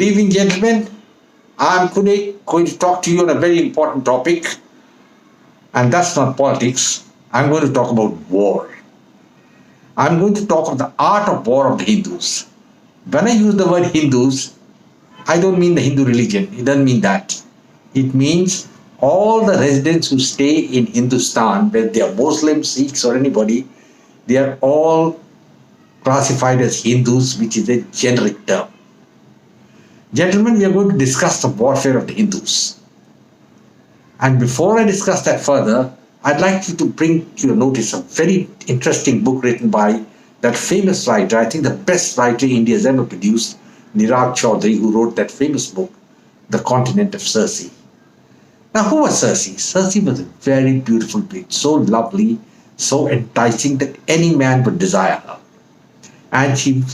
evening, gentlemen. I'm today going to talk to you on a very important topic, and that's not politics. I'm going to talk about war. I'm going to talk of the art of war of the Hindus. When I use the word Hindus, I don't mean the Hindu religion. It doesn't mean that. It means all the residents who stay in Hindustan, whether they are Muslims, Sikhs, or anybody, they are all classified as Hindus, which is a generic term. Gentlemen, we are going to discuss the warfare of the Hindus. And before I discuss that further, I'd like you to bring to your notice a very interesting book written by that famous writer, I think the best writer India has ever produced, Niraj Chaudhary, who wrote that famous book, The Continent of Circe. Now, who was Circe? Circe was a very beautiful bitch, so lovely, so enticing that any man would desire her. And she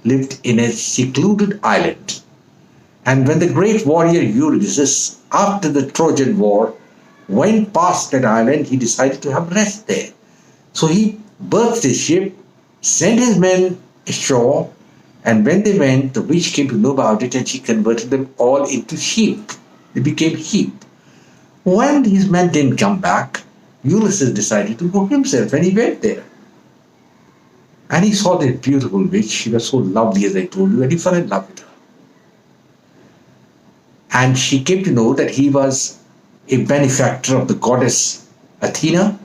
lived in a secluded island. And when the great warrior Ulysses, after the Trojan War, went past that island, he decided to have rest there. So he berthed his ship, sent his men ashore, and when they went, the witch came to know about it and she converted them all into sheep. They became sheep. When his men didn't come back, Ulysses decided to go himself and he went there. And he saw this beautiful witch. She was so lovely, as I told you, and he fell in love with her. And she came to know that he was a benefactor of the goddess Athena,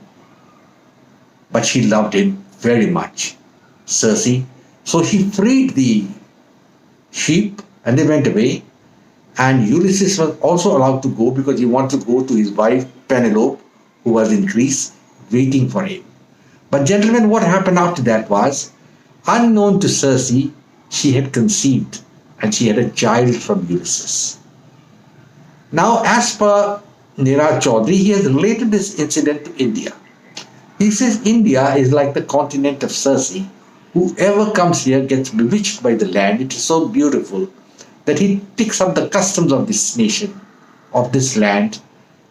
but she loved him very much, Circe. So she freed the sheep and they went away. And Ulysses was also allowed to go because he wanted to go to his wife Penelope, who was in Greece, waiting for him. But gentlemen, what happened after that was, unknown to Circe, she had conceived and she had a child from Ulysses. Now, as per Niraj Chaudhary, he has related this incident to India. He says India is like the continent of Circe. Whoever comes here gets bewitched by the land. It is so beautiful that he picks up the customs of this nation, of this land,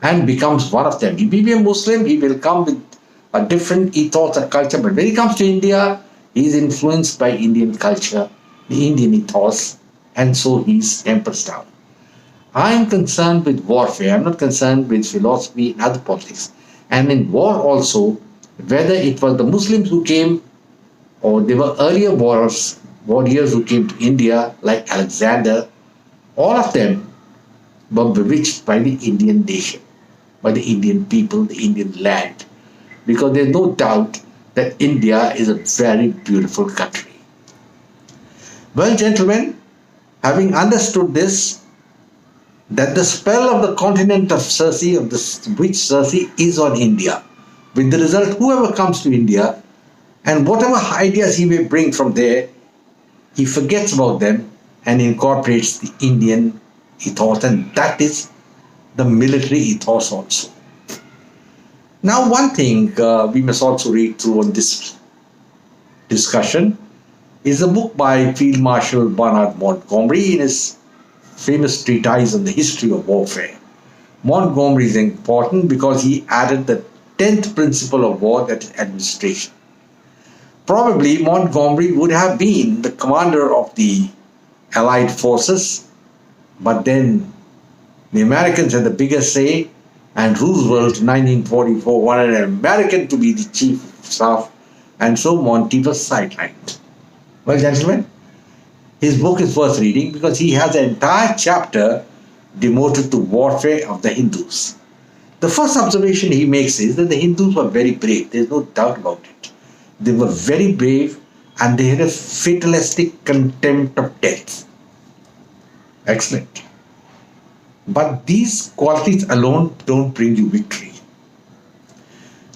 and becomes one of them. He may be a Muslim, he will come with a different ethos or culture, but when he comes to India, he is influenced by Indian culture, the Indian ethos, and so he tempers down. I am concerned with warfare. I am not concerned with philosophy and other politics. And in war also, whether it was the Muslims who came or there were earlier warriors who came to India like Alexander, all of them were bewitched by the Indian nation, by the Indian people, the Indian land. Because there is no doubt that India is a very beautiful country. Well, gentlemen, having understood this, that the spell of the continent of Circe, of the witch Circe, is on India. With the result, whoever comes to India, and whatever ideas he may bring from there, he forgets about them and incorporates the Indian ethos, and that is the military ethos also. Now, one thing we must also read through on this discussion is a book by Field Marshal Bernard Montgomery in his famous treatise on the history of warfare. Montgomery is important because he added the 10th principle of war, that is administration. Probably Montgomery would have been the commander of the Allied forces, but then the Americans had the bigger say, and Roosevelt in 1944 wanted an American to be the chief of staff, and so Monty was sidelined. Well, gentlemen, his book is worth reading because he has an entire chapter devoted to warfare of the Hindus. The first observation he makes is that the Hindus were very brave. There is no doubt about it. They were very brave and they had a fatalistic contempt of death. Excellent. But these qualities alone don't bring you victory.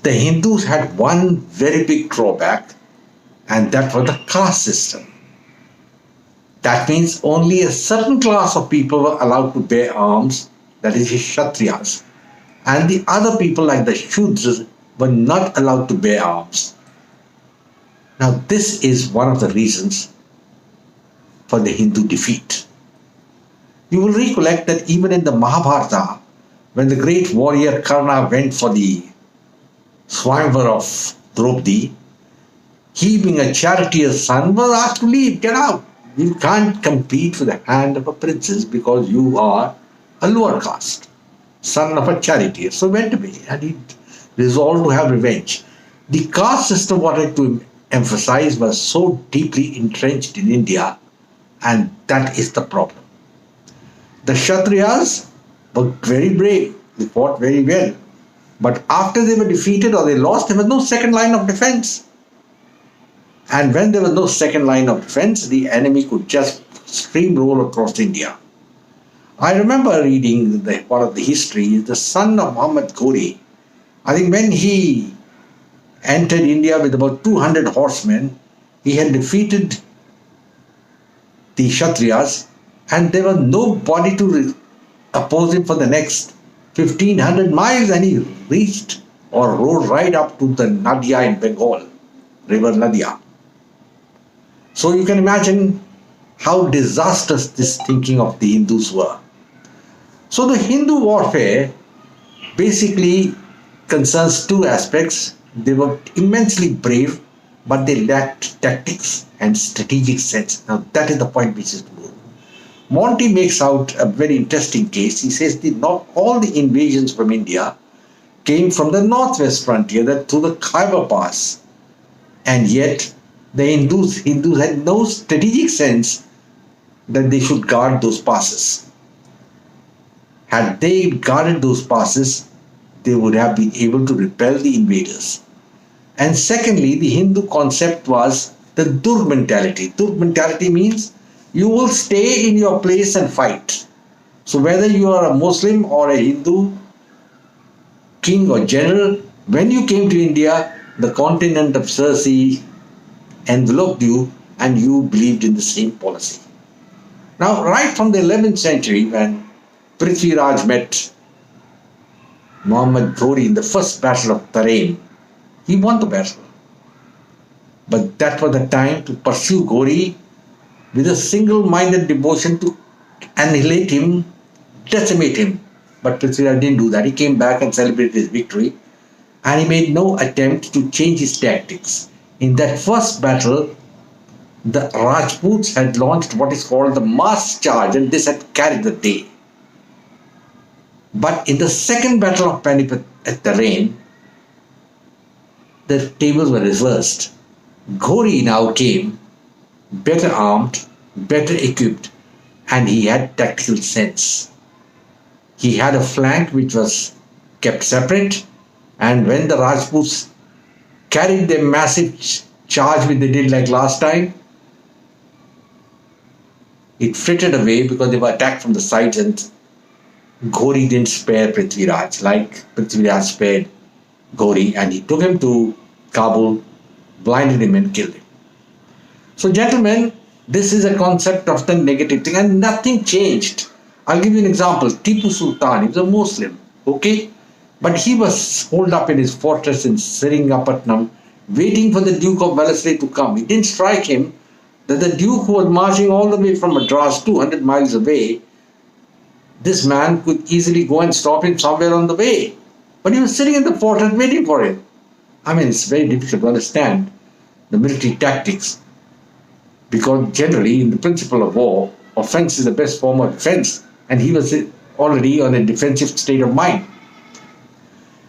The Hindus had one very big drawback, and that was the caste system. That means only a certain class of people were allowed to bear arms, that is, the Kshatriyas. And the other people, like the Shudras, were not allowed to bear arms. Now, this is one of the reasons for the Hindu defeat. You will recollect that even in the Mahabharata, when the great warrior Karna went for the Swayamvar of Draupadi, he, being a charioteer's son, was asked to leave, get out. You can't compete for the hand of a princess because you are a lower caste, son of a charioteer. So went away and he resolved to have revenge. The caste system, wanted to emphasize, was so deeply entrenched in India, and that is the problem. The Kshatriyas were very brave, they fought very well. But after they were defeated or they lost, there was no second line of defense. And when there was no second line of defense, the enemy could just steamroll across India. I remember reading one of the history, the son of Muhammad Ghori. I think when he entered India with about 200 horsemen, he had defeated the Kshatriyas, and there was nobody to oppose him for the next 1500 miles, and he reached or rode right up to the Nadia in Bengal, river Nadia. So you can imagine how disastrous this thinking of the Hindus were. So the Hindu warfare basically concerns two aspects. They were immensely brave, but they lacked tactics and strategic sense. Now that is the point which is good. Monty makes out a very interesting case. He says that not all the invasions from India came from the northwest frontier, that through the Khyber Pass, and yet the Hindus had no strategic sense that they should guard those passes. Had they guarded those passes, they would have been able to repel the invaders. And secondly, the Hindu concept was the Dur mentality. Dur mentality means you will stay in your place and fight. So whether you are a Muslim or a Hindu, king or general, when you came to India, the continent of Circe enveloped you and you believed in the same policy. Now, right from the 11th century, when Prithvi Raj met Muhammad Ghori in the first battle of Tarain, he won the battle. But that was the time to pursue Ghori with a single-minded devotion to annihilate him, decimate him. But Prithvi Raj didn't do that. He came back and celebrated his victory, and he made no attempt to change his tactics. In that first battle, the Rajputs had launched what is called the mass charge, and this had carried the day. But in the second battle of Panipat at Tarain, the tables were reversed. Ghori now came better armed, better equipped, and he had tactical sense. He had a flank which was kept separate, and when the Rajputs carried their massive charge which they did like last time, it frittered away because they were attacked from the sides, and Ghori didn't spare Prithvi Raj like Prithvi Raj spared Ghori, and he took him to Kabul, blinded him and killed him. So gentlemen, this is a concept of the negative thing, and nothing changed. I'll give you an example. Tipu Sultan, he was a Muslim, okay? But he was holed up in his fortress in Seringapatnam, waiting for the Duke of Wellesley to come. It didn't strike him that the Duke, who was marching all the way from Madras, 200 miles away, this man could easily go and stop him somewhere on the way. But he was sitting in the fortress waiting for him. I mean, it's very difficult to understand the military tactics, because generally in the principle of war, offense is the best form of defense, and he was already on a defensive state of mind.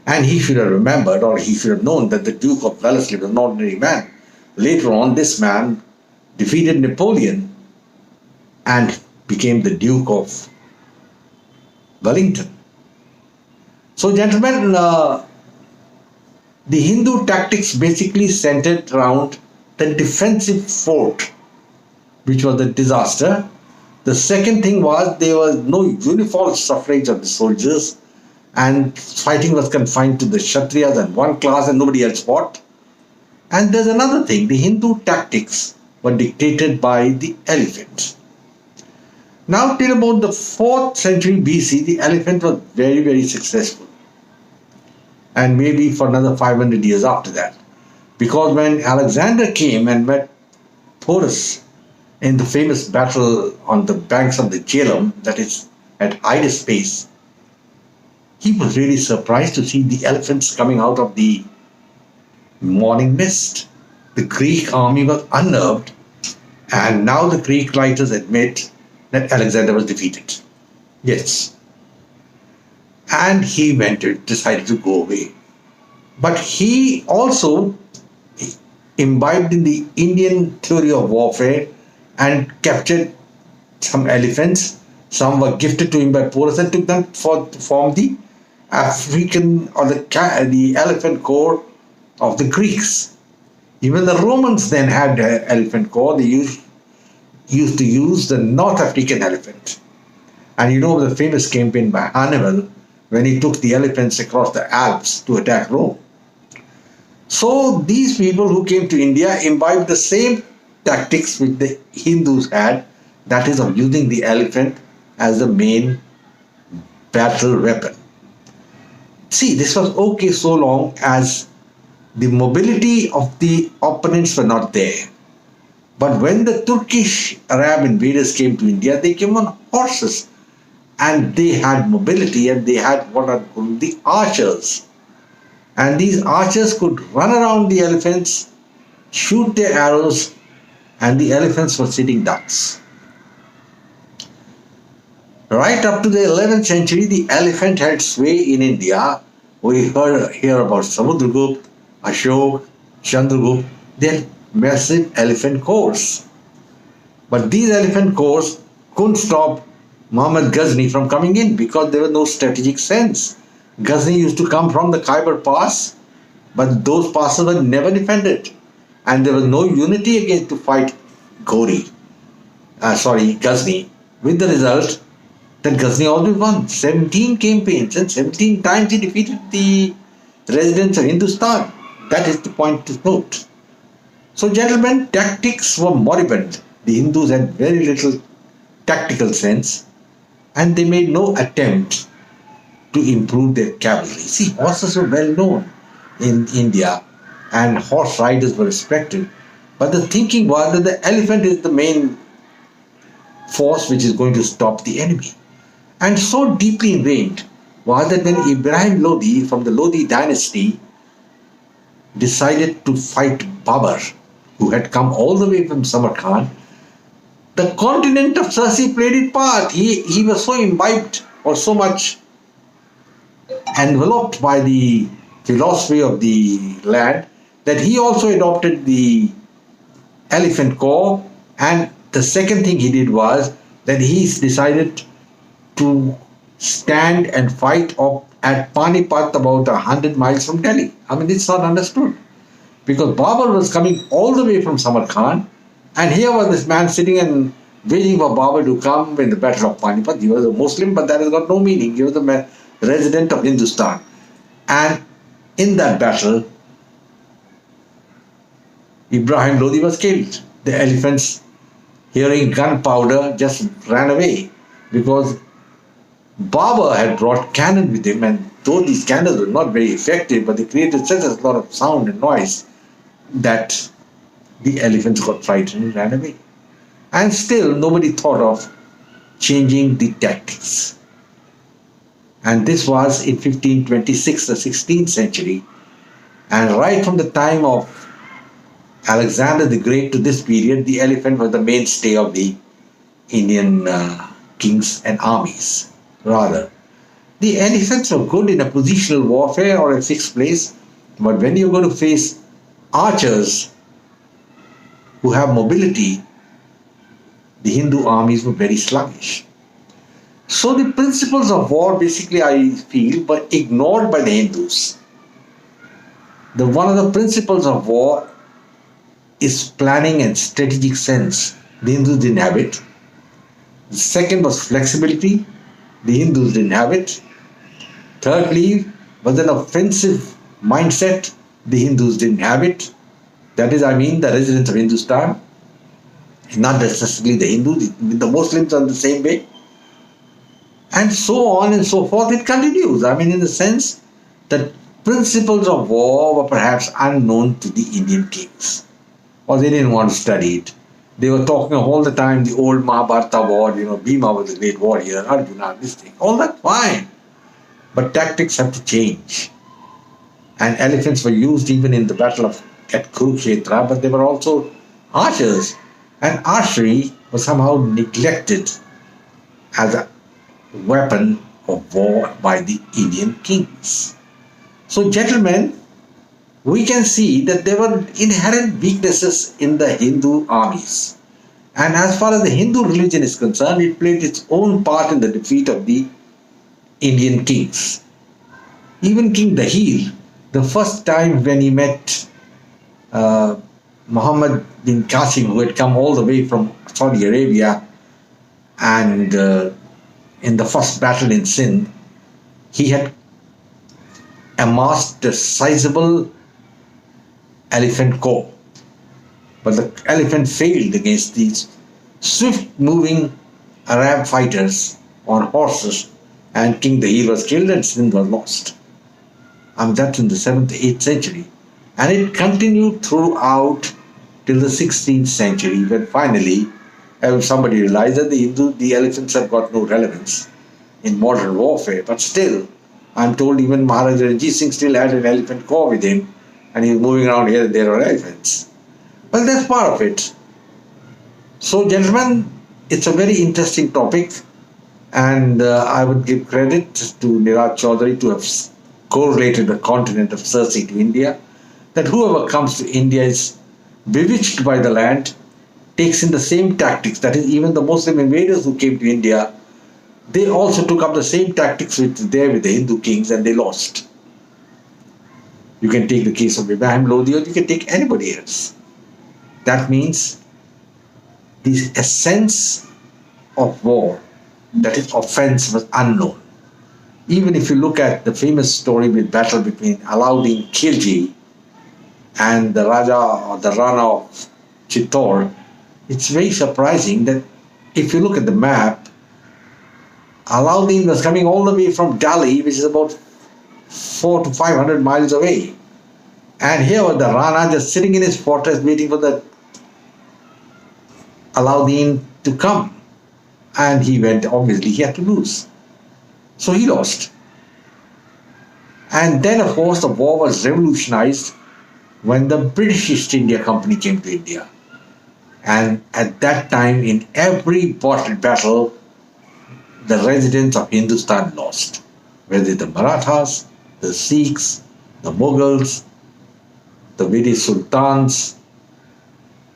And he should have remembered, or he should have known, that the Duke of Wellesley was an ordinary man. Later on, this man defeated Napoleon and became the Duke of Wellington. So gentlemen, the Hindu tactics basically centered around the defensive fort, which was a disaster. The second thing was there was no uniform suffrage of the soldiers, and fighting was confined to the Kshatriyas and one class, and nobody else fought. And there's another thing, the Hindu tactics were dictated by the elephant. Now till about the 4th century BC, the elephant was very, very successful. And maybe for another 500 years after that. Because when Alexander came and met Porus in the famous battle on the banks of the Jhelum, that is at Hydaspes, he was really surprised to see the elephants coming out of the morning mist. The Greek army was unnerved, And now the Greek writers admit that Alexander was defeated. Yes. And he decided to go away. But he also imbibed in the Indian theory of warfare and captured some elephants. Some were gifted to him by Porus and took them to form the African or the elephant corps of the Greeks. Even the Romans then had an elephant corps. They used to use the North African elephant. And you know the famous campaign by Hannibal when he took the elephants across the Alps to attack Rome. So these people who came to India imbibed the same tactics which the Hindus had, that is of using the elephant as the main battle weapon. See, this was okay so long as the mobility of the opponents were not there. But when the Turkish Arab invaders came to India, they came on horses and they had mobility and they had what are called the archers. And these archers could run around the elephants, shoot their arrows, and the elephants were sitting ducks. Right up to the 11th century, the elephant had sway in India. We hear about Samudragupta, Ashok, Chandragupta. They had massive elephant corps. But these elephant corps couldn't stop Muhammad Ghazni from coming in because there was no strategic sense. Ghazni used to come from the Khyber Pass, but those passes were never defended. And there was no unity against to fight Ghazni, with the result that Ghazni always won 17 campaigns and 17 times he defeated the residents of Hindustan. That is the point to note. So gentlemen, tactics were moribund. The Hindus had very little tactical sense and they made no attempt to improve their cavalry. See, horses were well known in India and horse riders were respected. But the thinking was that the elephant is the main force which is going to stop the enemy. And so deeply ingrained was that when Ibrahim Lodi from the Lodi dynasty decided to fight Babur, who had come all the way from Samarkand, the continent of Sarsi played its part. He was so imbibed or so much enveloped by the philosophy of the land that he also adopted the elephant corps. And the second thing he did was that he decided to stand and fight up at Panipat about 100 miles from Delhi. I mean, it's not understood. Because Babur was coming all the way from Samarkand, and here was this man sitting and waiting for Babur to come in the Battle of Panipat. He was a Muslim, but that has got no meaning. He was a resident of Hindustan. And in that battle, Ibrahim Lodi was killed. The elephants, hearing gunpowder, just ran away because Babur had brought cannon with him, and though these cannons were not very effective, but they created such a lot of sound and noise that the elephants got frightened and ran away. And still nobody thought of changing the tactics. And this was in 1526, the 16th century. And right from the time of Alexander the Great to this period, the elephant was the mainstay of the Indian kings and armies. Rather, the elephants were good in a positional warfare or a fixed place, but when you're going to face archers who have mobility, the Hindu armies were very sluggish. So the principles of war, basically, I feel, were ignored by the Hindus. One of the principles of war is planning and strategic sense. The Hindus didn't have it. The second was flexibility. The Hindus didn't have it. Thirdly was an offensive mindset. The Hindus didn't have it. That is, I mean, the residents of Hindustan, not necessarily the Hindus, the Muslims are the same way. And so on and so forth, it continues. I mean, in the sense that principles of war were perhaps unknown to the Indian kings, or they didn't want to study it. They were talking all the time, the old Mahabharata war, Bhima was a great warrior, Arjuna, this thing, all that fine. But tactics have to change. And elephants were used even in the battle at Kurukshetra, but they were also archers. And archery was somehow neglected as a weapon of war by the Indian kings. So, gentlemen, we can see that there were inherent weaknesses in the Hindu armies. And as far as the Hindu religion is concerned, it played its own part in the defeat of the Indian kings. Even King Dahir, the first time when he met uh, Muhammad bin Qasim, who had come all the way from Saudi Arabia, and in the first battle in Sindh, he had amassed a sizable elephant corps. But the elephant failed against these swift moving Arab fighters on horses, and King Dahir was killed and Sindh was lost. That's in the 7th, 8th century. And it continued throughout till the 16th century, when finally somebody realized that the elephants have got no relevance in modern warfare. But still, I'm told even Maharaja Ranjit Singh still had an elephant corps with him, and he was moving around here and there on elephants. Well, that's part of it. So, gentlemen, it's a very interesting topic, and I would give credit to Niraj Chaudhary to have correlated the continent of Circe to India, that whoever comes to India is bewitched by the land, takes in the same tactics. That is, even the Muslim invaders who came to India, they also took up the same tactics which were there with the Hindu kings, and they lost. You can take the case of Ibrahim Lodi, or you can take anybody else. That means the essence of war, that is offense, was unknown. Even if you look at the famous story with battle between Alauddin Khilji and the Raja or the Rana of Chittor, it's very surprising that if you look at the map, Alauddin was coming all the way from Delhi, which is about 400 to 500 miles away. And here was the Rana just sitting in his fortress waiting for the Alauddin to come. And he went, obviously he had to lose. So he lost. And then, of course, the war was revolutionized when the British East India Company came to India. And at that time, in every battle, the residents of Hindustan lost. Whether the Marathas, the Sikhs, the Mughals, the Vedic Sultans,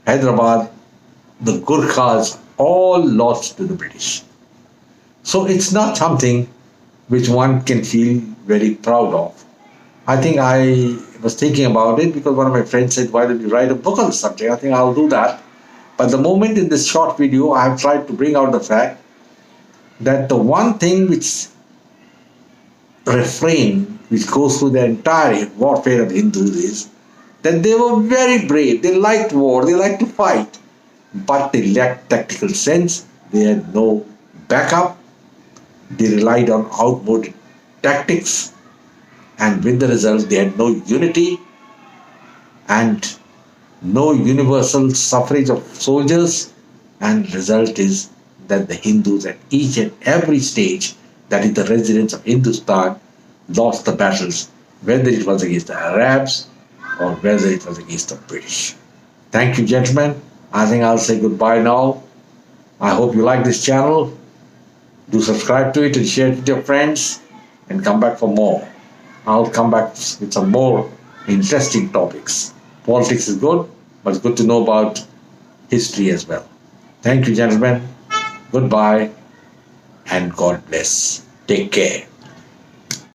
Hyderabad, the Gurkhas, all lost to the British. So it's not something which one can feel very proud of. I think I was thinking about it because one of my friends said, why don't you write a book on the subject? I think I'll do that. But the moment in this short video, I have tried to bring out the fact that the one thing which goes through the entire warfare of Hindus is that they were very brave. They liked war. They liked to fight. But they lacked tactical sense. They had no backup. They relied on outmoded tactics. And with the result, they had no unity and no universal suffrage of soldiers. And the result is that the Hindus at each and every stage, that is the residents of Hindustan, lost the battles, whether it was against the Arabs or whether it was against the British. Thank you, gentlemen. I think I'll say goodbye now. I hope you like this channel. Do subscribe to it and share it with your friends, and come back for more. I'll come back with some more interesting topics. Politics is good, but it's good to know about history as well. Thank you, gentlemen. Goodbye, and God bless. Take care.